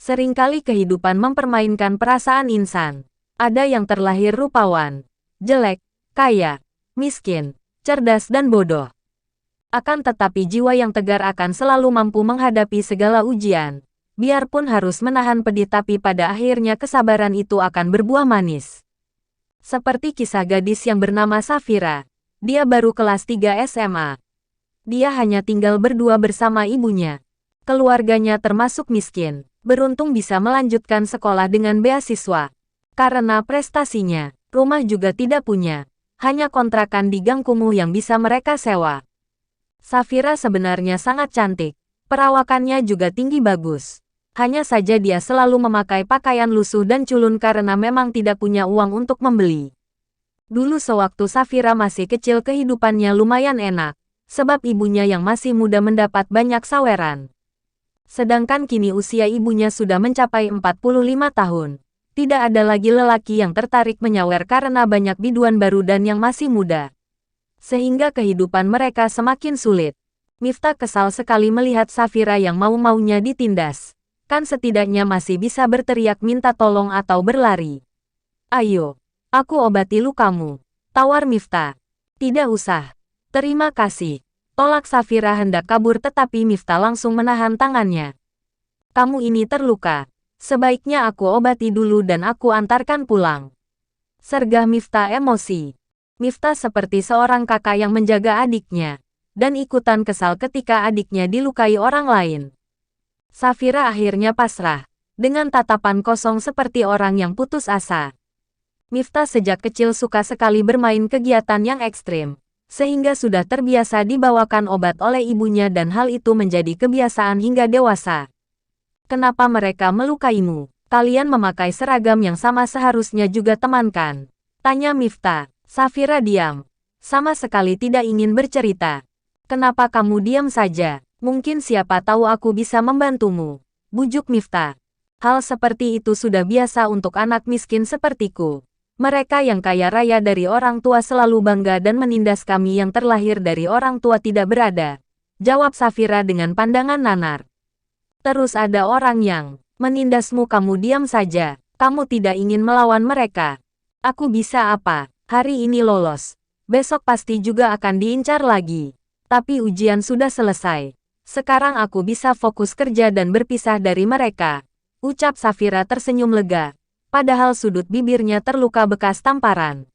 Seringkali kehidupan mempermainkan perasaan insan. Ada yang terlahir rupawan, jelek, kaya, miskin, cerdas dan bodoh. Akan tetapi jiwa yang tegar akan selalu mampu menghadapi segala ujian. Biarpun harus menahan pedih, tapi pada akhirnya kesabaran itu akan berbuah manis. Seperti kisah gadis yang bernama Safira. Dia baru kelas 3 SMA. Dia hanya tinggal berdua bersama ibunya. Keluarganya termasuk miskin. Beruntung bisa melanjutkan sekolah dengan beasiswa. Karena prestasinya, rumah juga tidak punya. Hanya kontrakan di gang kumuh yang bisa mereka sewa. Safira sebenarnya sangat cantik. Perawakannya juga tinggi bagus. Hanya saja dia selalu memakai pakaian lusuh dan culun karena memang tidak punya uang untuk membeli. Dulu sewaktu Safira masih kecil kehidupannya lumayan enak. Sebab ibunya yang masih muda mendapat banyak saweran. Sedangkan kini usia ibunya sudah mencapai 45 tahun. Tidak ada lagi lelaki yang tertarik menyawer karena banyak biduan baru dan yang masih muda. Sehingga kehidupan mereka semakin sulit. Miftah kesal sekali melihat Safira yang mau-maunya ditindas. Kan setidaknya masih bisa berteriak minta tolong atau berlari. Ayo, aku obati lukamu, tawar Miftah. Tidak usah. Terima kasih. Tolak Safira hendak kabur tetapi Miftah langsung menahan tangannya. Kamu ini terluka. Sebaiknya aku obati dulu dan aku antarkan pulang. Sergah Miftah emosi. Miftah seperti seorang kakak yang menjaga adiknya. Dan ikutan kesal ketika adiknya dilukai orang lain. Safira akhirnya pasrah. Dengan tatapan kosong seperti orang yang putus asa. Miftah sejak kecil suka sekali bermain kegiatan yang ekstrim. Sehingga sudah terbiasa dibawakan obat oleh ibunya dan hal itu menjadi kebiasaan hingga dewasa. Kenapa mereka melukaimu? Kalian memakai seragam yang sama seharusnya juga temankan. Tanya Miftah. Safira diam. Sama sekali tidak ingin bercerita. Kenapa kamu diam saja? Mungkin siapa tahu aku bisa membantumu. Bujuk Miftah. Hal seperti itu sudah biasa untuk anak miskin sepertiku. Mereka yang kaya raya dari orang tua selalu bangga dan menindas kami yang terlahir dari orang tua tidak berada. Jawab Safira dengan pandangan nanar. Terus ada orang yang menindasmu, kamu diam saja. Kamu tidak ingin melawan mereka. Aku bisa apa? Hari ini lolos. Besok pasti juga akan diincar lagi. Tapi ujian sudah selesai. Sekarang aku bisa fokus kerja dan berpisah dari mereka. Ucap Safira tersenyum lega. Padahal sudut bibirnya terluka bekas tamparan.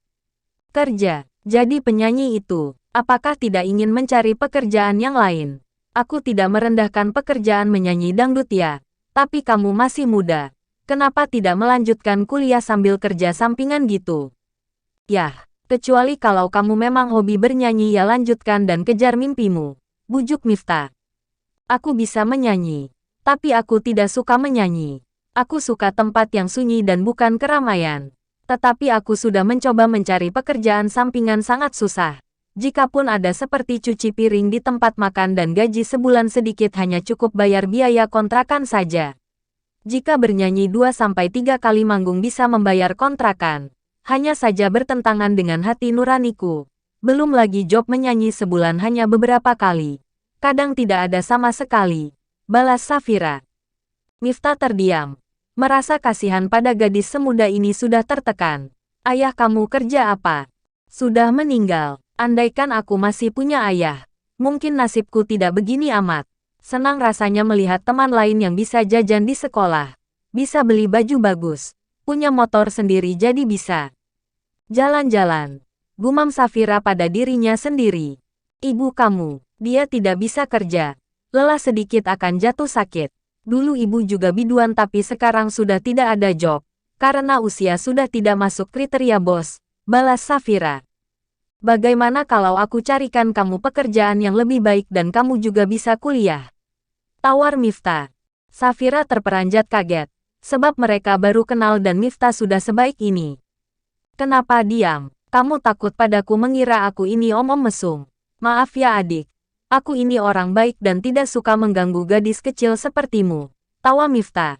Kerja, jadi penyanyi itu, apakah tidak ingin mencari pekerjaan yang lain? Aku tidak merendahkan pekerjaan menyanyi dangdut ya, tapi kamu masih muda. Kenapa tidak melanjutkan kuliah sambil kerja sampingan gitu? Yah, kecuali kalau kamu memang hobi bernyanyi ya lanjutkan dan kejar mimpimu. Bujuk Miftah. Aku bisa menyanyi, tapi aku tidak suka menyanyi. Aku suka tempat yang sunyi dan bukan keramaian. Tetapi aku sudah mencoba mencari pekerjaan sampingan sangat susah. Jikapun ada seperti cuci piring di tempat makan dan gaji sebulan sedikit hanya cukup bayar biaya kontrakan saja. Jika bernyanyi 2-3 kali manggung bisa membayar kontrakan. Hanya saja bertentangan dengan hati nuraniku. Belum lagi job menyanyi sebulan hanya beberapa kali. Kadang tidak ada sama sekali. Balas Safira. Miftah terdiam. Merasa kasihan pada gadis semuda ini sudah tertekan. Ayah kamu kerja apa? Sudah meninggal. Andaikan aku masih punya ayah. Mungkin nasibku tidak begini amat. Senang rasanya melihat teman lain yang bisa jajan di sekolah. Bisa beli baju bagus. Punya motor sendiri jadi bisa jalan-jalan. Gumam Safira pada dirinya sendiri. Ibu kamu, dia tidak bisa kerja. Lelah sedikit akan jatuh sakit. Dulu ibu juga biduan tapi sekarang sudah tidak ada job. Karena usia sudah tidak masuk kriteria bos. Balas Safira. Bagaimana kalau aku carikan kamu pekerjaan yang lebih baik dan kamu juga bisa kuliah? Tawar Miftah. Safira terperanjat kaget. Sebab mereka baru kenal dan Miftah sudah sebaik ini. Kenapa diam? Kamu takut padaku mengira aku ini om-om mesum? Maaf ya adik. Aku ini orang baik dan tidak suka mengganggu gadis kecil sepertimu. Tawa Miftah.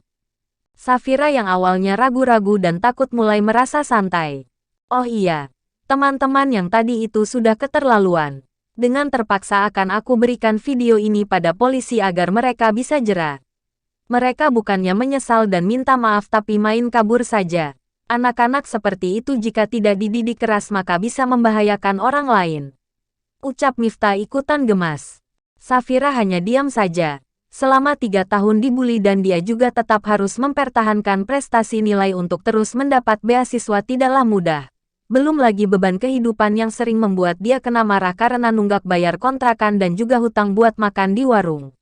Safira yang awalnya ragu-ragu dan takut mulai merasa santai. Oh iya, teman-teman yang tadi itu sudah keterlaluan. Dengan terpaksa akan aku berikan video ini pada polisi agar mereka bisa jera. Mereka bukannya menyesal dan minta maaf tapi main kabur saja. Anak-anak seperti itu jika tidak dididik keras maka bisa membahayakan orang lain. Ucap Miftah ikutan gemas. Safira hanya diam saja. Selama 3 tahun dibully dan dia juga tetap harus mempertahankan prestasi nilai untuk terus mendapat beasiswa tidaklah mudah. Belum lagi beban kehidupan yang sering membuat dia kena marah karena nunggak bayar kontrakan dan juga hutang buat makan di warung.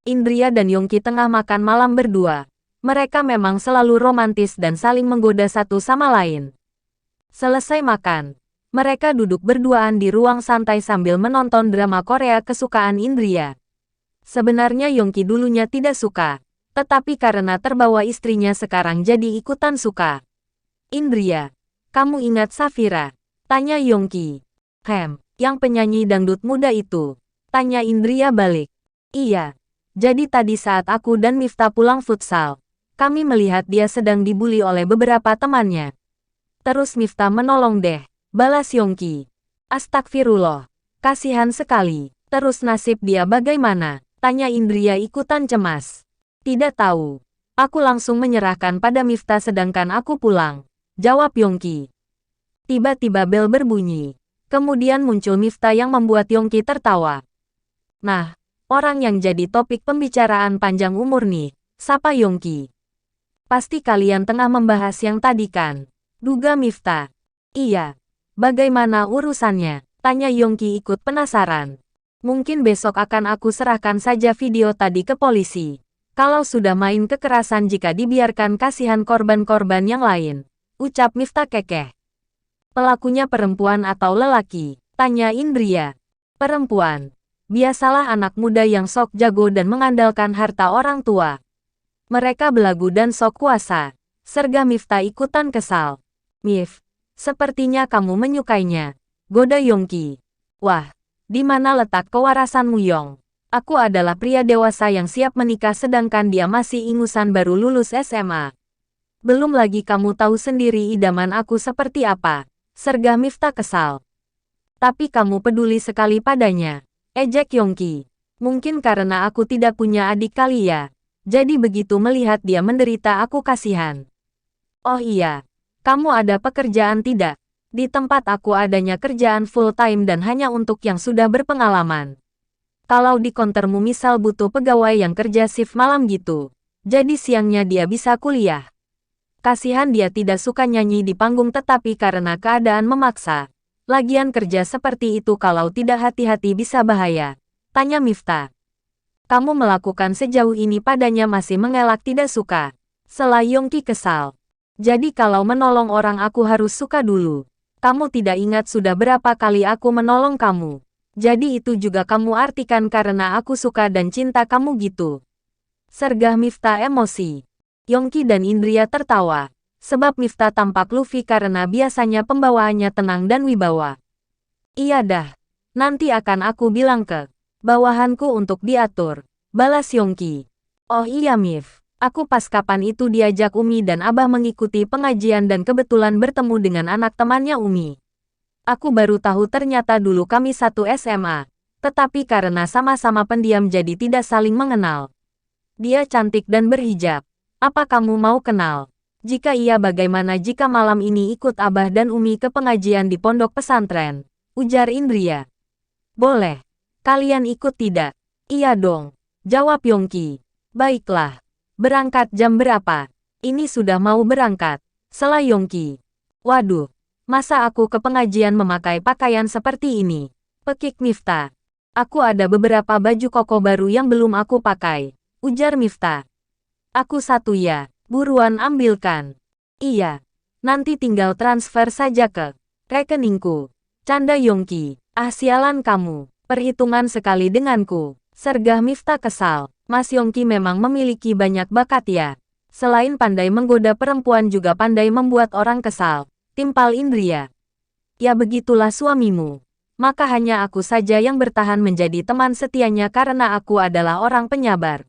Indria dan Yongki tengah makan malam berdua. Mereka memang selalu romantis dan saling menggoda satu sama lain. Selesai makan, mereka duduk berduaan di ruang santai sambil menonton drama Korea kesukaan Indria. Sebenarnya Yongki dulunya tidak suka, tetapi karena terbawa istrinya sekarang jadi ikutan suka. Indria, kamu ingat Safira? Tanya Yongki. Yang penyanyi dangdut muda itu? Tanya Indria balik. Iya, jadi tadi saat aku dan Miftah pulang futsal, kami melihat dia sedang dibully oleh beberapa temannya. Terus Miftah menolong deh, balas Yongki. Astagfirullah, kasihan sekali. Terus nasib dia bagaimana? Tanya Indria ikutan cemas. Tidak tahu. Aku langsung menyerahkan pada Miftah sedangkan aku pulang. Jawab Yongki. Tiba-tiba bel berbunyi. Kemudian muncul Miftah yang membuat Yongki tertawa. Nah, orang yang jadi topik pembicaraan panjang umur nih, sapa Yongki. Pasti kalian tengah membahas yang tadi kan? Duga Miftah. Iya. Bagaimana urusannya? Tanya Yongki ikut penasaran. Mungkin besok akan aku serahkan saja video tadi ke polisi. Kalau sudah main kekerasan jika dibiarkan kasihan korban-korban yang lain. Ucap Miftah kekeh. Pelakunya perempuan atau lelaki? Tanya Indria. Perempuan. Biasalah anak muda yang sok jago dan mengandalkan harta orang tua. Mereka belagu dan sok kuasa. Serga Miftah ikutan kesal. Mif, sepertinya kamu menyukainya. Goda Yongki. Wah. Di mana letak kewarasanmu Yong? Aku adalah pria dewasa yang siap menikah sedangkan dia masih ingusan baru lulus SMA. Belum lagi kamu tahu sendiri idaman aku seperti apa. Serga Miftah kesal. Tapi kamu peduli sekali padanya. Ejek Yongki. Mungkin karena aku tidak punya adik kali ya. Jadi begitu melihat dia menderita aku kasihan. Oh iya. Kamu ada pekerjaan tidak? Di tempat aku adanya kerjaan full-time dan hanya untuk yang sudah berpengalaman. Kalau di kontermu misal butuh pegawai yang kerja shift malam gitu, jadi siangnya dia bisa kuliah. Kasihan dia tidak suka nyanyi di panggung tetapi karena keadaan memaksa. Lagian kerja seperti itu kalau tidak hati-hati bisa bahaya. Tanya Miftah. Kamu melakukan sejauh ini padanya masih mengelak tidak suka. Sela Yongki kesal. Jadi kalau menolong orang aku harus suka dulu. Kamu tidak ingat sudah berapa kali aku menolong kamu. Jadi itu juga kamu artikan karena aku suka dan cinta kamu gitu. Sergah Miftah emosi. Yongki dan Indria tertawa. Sebab Miftah tampak luffy karena biasanya pembawaannya tenang dan wibawa. Iya dah. Nanti akan aku bilang ke bawahanku untuk diatur. Balas Yongki. Oh iya Mif. Aku pas kapan itu diajak Umi dan Abah mengikuti pengajian dan kebetulan bertemu dengan anak temannya Umi. Aku baru tahu ternyata dulu kami satu SMA. Tetapi karena sama-sama pendiam jadi tidak saling mengenal. Dia cantik dan berhijab. Apa kamu mau kenal? Jika iya bagaimana jika malam ini ikut Abah dan Umi ke pengajian di pondok pesantren? Ujar Indria. Boleh. Kalian ikut tidak? Iya dong. Jawab Yongki. Baiklah. Berangkat jam berapa? Ini sudah mau berangkat. Sela Yongki. Waduh, masa aku ke pengajian memakai pakaian seperti ini? Pekik Miftah. Aku ada beberapa baju koko baru yang belum aku pakai. Ujar Miftah. Aku satu ya, buruan ambilkan. Iya, nanti tinggal transfer saja ke rekeningku. Canda Yongki. Ah sialan kamu, perhitungan sekali denganku. Sergah Miftah kesal. Mas Yongki memang memiliki banyak bakat ya. Selain pandai menggoda perempuan juga pandai membuat orang kesal. Timpal Indria. Ya begitulah suamimu. Maka hanya aku saja yang bertahan menjadi teman setianya karena aku adalah orang penyabar.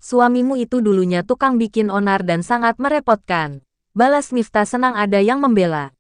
Suamimu itu dulunya tukang bikin onar dan sangat merepotkan. Balas Miftah senang ada yang membela.